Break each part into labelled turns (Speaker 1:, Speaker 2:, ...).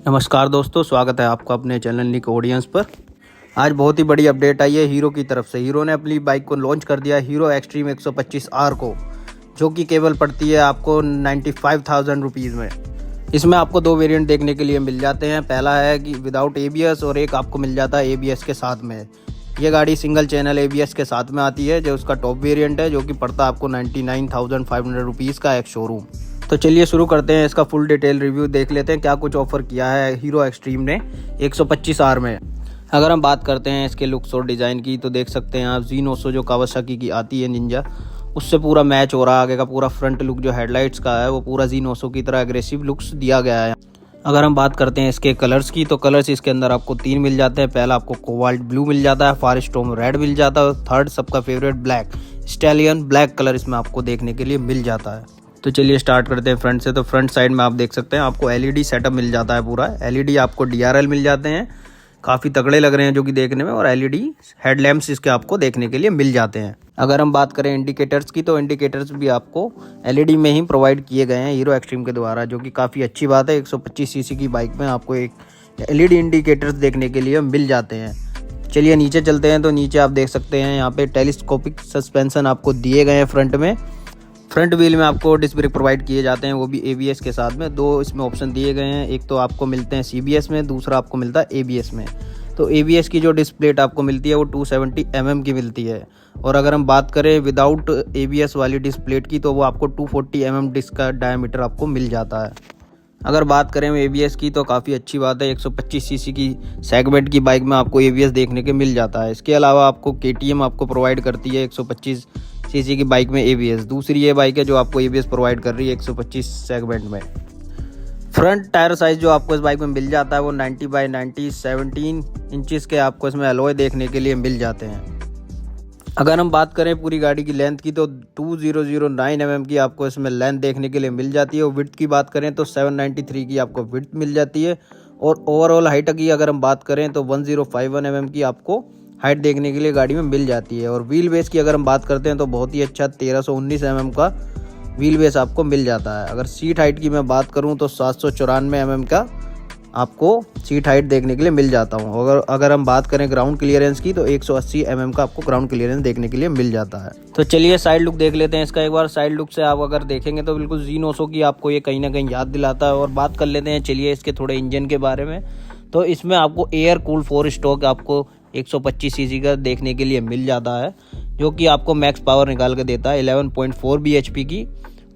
Speaker 1: नमस्कार दोस्तों, स्वागत है आपका अपने चैनल निक ऑडियंस पर। आज बहुत ही बड़ी अपडेट आई है हीरो की तरफ से। हीरो ने अपनी बाइक को लॉन्च कर दिया हीरो एक्सट्रीम 125R को, जो कि केवल पड़ती है आपको 95,000 रुपीज़ में। इसमें आपको दो वेरिएंट देखने के लिए मिल जाते हैं। पहला है कि विदाउट ABS और एक आपको मिल जाता है ABS के साथ में। ये गाड़ी सिंगल चैनल ABS के साथ में आती है, जो उसका टॉप वेरिएंट है, जो कि पड़ता है आपको 99,500 रुपीज़ का एक शोरूम। तो चलिए शुरू करते हैं, इसका फुल डिटेल रिव्यू देख लेते हैं क्या कुछ ऑफर किया है हीरो एक्सट्रीम ने 125R में। अगर हम बात करते हैं इसके लुक्स और डिज़ाइन की, तो देख सकते हैं आप Z900 जो कावासाकी की आती है निंजा, उससे पूरा मैच हो रहा है। आगे का पूरा फ्रंट लुक जो हेडलाइट्स का है वो पूरा Z900 की तरह एग्रेसिव लुक्स दिया गया है। अगर हम बात करते हैं इसके कलर्स की, तो कलर्स इसके अंदर आपको 3 मिल जाते हैं। पहला आपको कोबाल्ट ब्लू मिल जाता है, फायरस्टॉर्म रेड मिल जाता है, थर्ड सबका favourite black stallion black colour इसमें आपको देखने के लिए मिल जाता है। तो चलिए स्टार्ट करते हैं फ्रंट से। तो फ्रंट साइड में आप देख सकते हैं आपको LED सेटअप मिल जाता है। पूरा LED आपको DRL मिल जाते हैं, काफ़ी तगड़े लग रहे हैं जो कि देखने में, और LED हेडलैम्प्स इसके आपको देखने के लिए मिल जाते हैं। अगर हम बात करें इंडिकेटर्स की, तो इंडिकेटर्स भी आपको LED में ही प्रोवाइड किए गए हैं हीरो एक्सट्रीम के द्वारा, जो कि काफ़ी अच्छी बात है। 125 cc की बाइक में आपको एक LED इंडिकेटर्स देखने के लिए मिल जाते हैं। चलिए नीचे चलते हैं। तो नीचे आप देख सकते हैं यहाँ पे टेलीस्कोपिक सस्पेंशन आपको दिए गए हैं फ्रंट में। फ्रंट व्हील में आपको डिस्क ब्रेक प्रोवाइड किए जाते हैं, वो भी ABS के साथ में। दो इसमें ऑप्शन दिए गए हैं, एक तो आपको मिलते हैं CBS में, दूसरा आपको मिलता है ABS में। तो ABS की जो डिस्क प्लेट आपको मिलती है वो 270 mm की मिलती है, और अगर हम बात करें विदाउट ABS वाली डिस्क प्लेट की, तो वो आपको 240 mm डिस्क का डायमीटर आपको मिल जाता है। अगर बात करें ABS की, तो काफ़ी अच्छी बात है, 125 cc की सेगमेंट की बाइक में आपको ABS देखने के मिल जाता है। इसके अलावा आपको KTM आपको प्रोवाइड करती है 125 cc की बाइक में ABS। दूसरी ये बाइक है जो आपको ABS प्रोवाइड कर रही है 125 सेगमेंट में। फ्रंट टायर साइज़ जो आपको इस बाइक में मिल जाता है वो 90x90 17 इंचज़ के आपको इसमें अलॉय देखने के लिए मिल जाते हैं। अगर हम बात करें पूरी गाड़ी की लेंथ की, तो 2009 mm की आपको इसमें लेंथ देखने के लिए मिल जाती है, और विड्थ की बात करें तो 793 की आपको विड्थ मिल जाती है। और ओवरऑल हाइट की अगर हम बात करें तो 1051 mm की आपको हाइट देखने के लिए गाड़ी में मिल जाती है। और व्हील बेस की अगर हम बात करते हैं तो बहुत ही अच्छा 1319 mm का व्हील बेस आपको मिल जाता है। अगर सीट हाइट की मैं बात करूं तो 794 mm का आपको सीट हाइट देखने के लिए मिल जाता हूं। अगर हम बात करें ग्राउंड क्लियरेंस की, तो 180 mm का आपको ग्राउंड क्लियरेंस देखने के लिए मिल जाता है। तो चलिए साइड लुक देख लेते हैं इसका एक बार। साइड लुक से आप अगर देखेंगे तो बिल्कुल Z900 की आपको ये कहीं ना कहीं याद दिलाता है। और बात कर लेते हैं चलिए इसके थोड़े इंजन के बारे में। तो इसमें आपको एयर कूल 4 स्ट्रोक आपको 125 cc का देखने के लिए मिल जाता है, जो कि आपको मैक्स पावर निकाल के देता है 11.4 bhp की,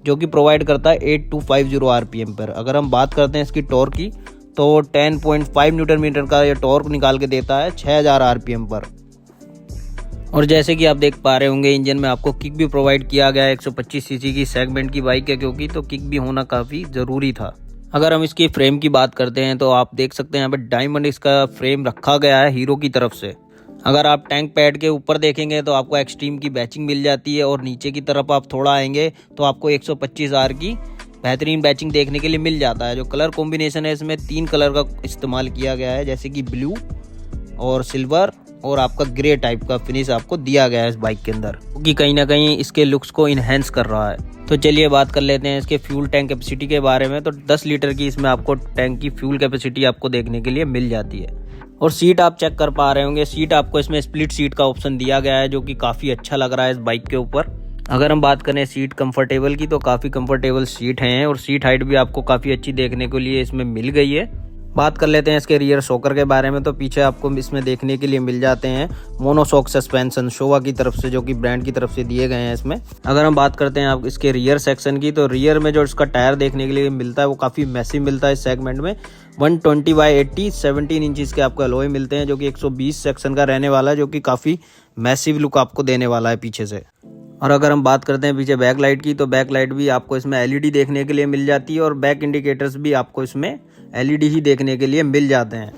Speaker 1: जो कि प्रोवाइड करता है 8250 RPM पर। अगर हम बात करते हैं इसकी टॉर्क की, तो 10.5 न्यूटन मीटर का ये टॉर्क निकाल के देता है 6000 RPM पर। और जैसे कि आप देख पा रहे होंगे इंजन में आपको किक भी प्रोवाइड किया गया है। 125 cc की सेगमेंट की बाइक है क्योंकि, तो किक भी होना काफ़ी ज़रूरी था। अगर हम इसकी फ्रेम की बात करते हैं तो आप देख सकते हैं यहाँ पे डायमंड इसका फ्रेम रखा गया है हीरो की तरफ से। अगर आप टैंक पैड के ऊपर देखेंगे तो आपको एक्सट्रीम की बैचिंग मिल जाती है, और नीचे की तरफ आप थोड़ा आएंगे तो आपको 125R की बेहतरीन बैचिंग देखने के लिए मिल जाता है। जो कलर कॉम्बिनेशन है इसमें 3 कलर का इस्तेमाल किया गया है, जैसे कि ब्लू और सिल्वर और आपका ग्रे टाइप का फिनिश आपको दिया गया है इस बाइक के अंदर, क्योंकि कहीं ना कहीं इसके लुक्स को इन्हेंस कर रहा है। तो चलिए बात कर लेते हैं इसके फ्यूल टैंक कैपेसिटी के बारे में। तो 10 लीटर की इसमें आपको टैंक की फ्यूल कैपेसिटी आपको देखने के लिए मिल जाती है। और सीट आप चेक कर पा रहे होंगे, सीट आपको इसमें स्प्लिट सीट का ऑप्शन दिया गया है, जो कि काफ़ी अच्छा लग रहा है इस बाइक के ऊपर। अगर हम बात करें सीट कंफर्टेबल की, तो काफ़ी कंफर्टेबल सीट हैं, और सीट हाइट भी आपको काफ़ी अच्छी देखने के लिए इसमें मिल गई है। बात कर लेते हैं इसके रियर शॉकर के बारे में। तो पीछे आपको इसमें देखने के लिए मिल जाते हैं मोनोशॉक सस्पेंशन शोवा की तरफ से, जो कि ब्रांड की तरफ से दिए गए हैं इसमें। अगर हम बात करते हैं आप इसके रियर सेक्शन की, तो रियर में जो इसका टायर देखने के लिए मिलता है वो काफ़ी मैसिव मिलता है इस सेगमेंट में। 120x80 17 इंचज़ के आपको अलॉय मिलते हैं, जो कि 120 सेक्शन का रहने वाला है, जो कि काफ़ी मैसिव लुक आपको देने वाला है पीछे से। और अगर हम बात करते हैं पीछे बैक लाइट की, तो बैक लाइट भी आपको इसमें LED देखने के लिए मिल जाती है, और बैक इंडिकेटर्स भी आपको इसमें LED ही देखने के लिए मिल जाते हैं।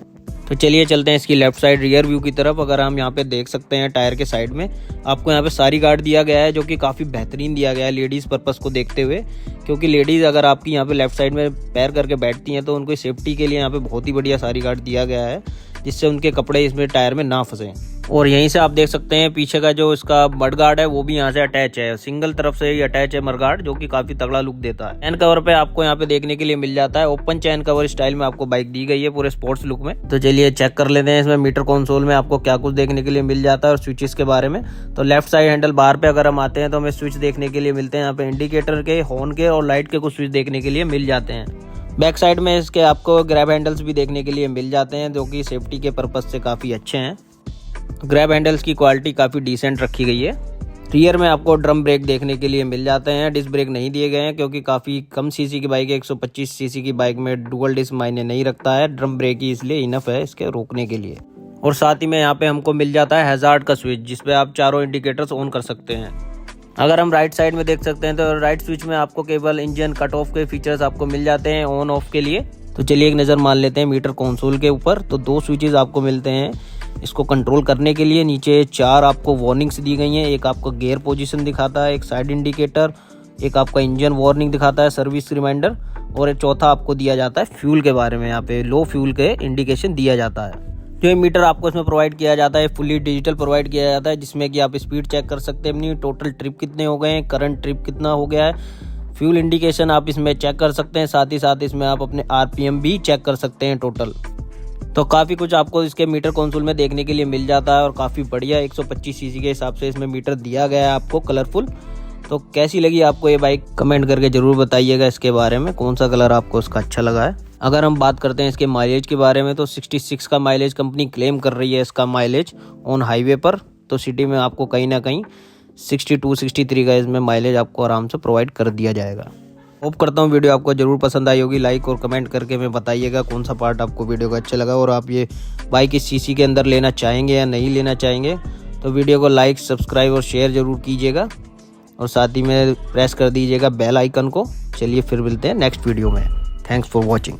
Speaker 1: तो चलिए चलते हैं इसकी लेफ्ट साइड रियर व्यू की तरफ। अगर हम यहाँ पे देख सकते हैं टायर के साइड में आपको यहाँ पे सारी गार्ड दिया गया है, जो कि काफ़ी बेहतरीन दिया गया है लेडीज़ पर्पस को देखते हुए, क्योंकि लेडीज़ अगर आपकी यहाँ पे लेफ्ट साइड में पैर करके बैठती हैं तो उनको सेफ्टी के लिए यहाँ पे बहुत ही बढ़िया सारी गार्ड दिया गया है, जिससे उनके कपड़े इसमें टायर में ना फंसें। और यहीं से आप देख सकते हैं पीछे का जो इसका मडगार्ड है वो भी यहाँ से अटैच है, सिंगल तरफ से ही अटैच है मडगार्ड, जो कि काफी तगड़ा लुक देता है। चैन कवर पे आपको यहाँ पे देखने के लिए मिल जाता है, ओपन चैन कवर स्टाइल में आपको बाइक दी गई है पूरे स्पोर्ट्स लुक में। तो चलिए चेक कर लेते हैं इसमें मीटर कंसोल में आपको क्या कुछ देखने के लिए मिल जाता है और स्विचेस के बारे में। तो लेफ्ट साइड हैंडल बार पे अगर हम आते हैं तो हमें स्विच देखने के लिए मिलते हैं, यहाँ पे इंडिकेटर के, हॉर्न के और लाइट के कुछ स्विच देखने के लिए मिल जाते हैं। बैक साइड में इसके आपको ग्रैब हैंडल्स भी देखने के लिए मिल जाते हैं, जो कि सेफ्टी के पर्पज से काफ़ी अच्छे हैं। ग्रैब हैंडल्स की क्वालिटी काफ़ी डिसेंट रखी गई है। रियर में आपको ड्रम ब्रेक देखने के लिए मिल जाते हैं, डिस्क ब्रेक नहीं दिए गए हैं क्योंकि काफ़ी कम सीसी की बाइक है, 125 सीसी की बाइक में डुअल डिस्क मायने नहीं रखता है, ड्रम ब्रेक ही इसलिए इनफ है इसके रोकने के लिए। और साथ ही में यहाँ पे हमको मिल जाता है हैजार्ड का स्विच, जिसपे आप चारों इंडिकेटर्स ऑन कर सकते हैं। अगर हम राइट साइड में देख सकते हैं तो राइट स्विच में आपको केवल इंजन कट ऑफ के फीचर्स आपको मिल जाते हैं ऑन ऑफ के लिए। तो चलिए एक नज़र मान लेते हैं मीटर कंसोल के ऊपर। तो 2 स्विचेस आपको मिलते हैं इसको कंट्रोल करने के लिए। नीचे 4 आपको वार्निंग्स दी गई हैं, एक आपको गियर पोजीशन दिखाता है, एक साइड इंडिकेटर, एक आपका इंजन वार्निंग दिखाता है, सर्विस रिमाइंडर, और एक चौथा आपको दिया जाता है फ्यूल के बारे में। यहाँ पे लो फ्यूल के इंडिकेशन दिया जाता है। जो मीटर आपको इसमें प्रोवाइड किया जाता है फुली डिजिटल प्रोवाइड किया जाता है, जिसमें कि आप स्पीड चेक कर सकते हैं अपनी, टोटल ट्रिप कितने हो गए हैं, करंट ट्रिप कितना हो गया है, फ्यूल इंडिकेशन आप इसमें चेक कर सकते हैं, साथ ही साथ इसमें आप अपने आरपीएम भी चेक कर सकते हैं टोटल। तो काफ़ी कुछ आपको इसके मीटर कंसोल में देखने के लिए मिल जाता है और काफ़ी बढ़िया 125 सीसी के हिसाब से इसमें मीटर दिया गया है आपको कलरफुल। तो कैसी लगी आपको ये बाइक कमेंट करके ज़रूर बताइएगा इसके बारे में, कौन सा कलर आपको इसका अच्छा लगा है। अगर हम बात करते हैं इसके माइलेज के बारे में तो 66 का माइलेज कंपनी क्लेम कर रही है इसका माइलेज ऑन हाईवे पर। तो सिटी में आपको कहीं ना कहीं 62-63 का इसमें माइलेज आपको आराम से प्रोवाइड कर दिया जाएगा। होप करता हूँ वीडियो आपको जरूर पसंद आई होगी। लाइक और कमेंट करके हमें बताइएगा कौन सा पार्ट आपको वीडियो का अच्छा लगा और आप ये बाइक इस सीसी के अंदर लेना चाहेंगे या नहीं लेना चाहेंगे। तो वीडियो को लाइक, सब्सक्राइब और शेयर जरूर कीजिएगा और साथ ही में प्रेस कर दीजिएगा बेल आइकन को। चलिए फिर मिलते हैं नेक्स्ट वीडियो में। Thanks for watching.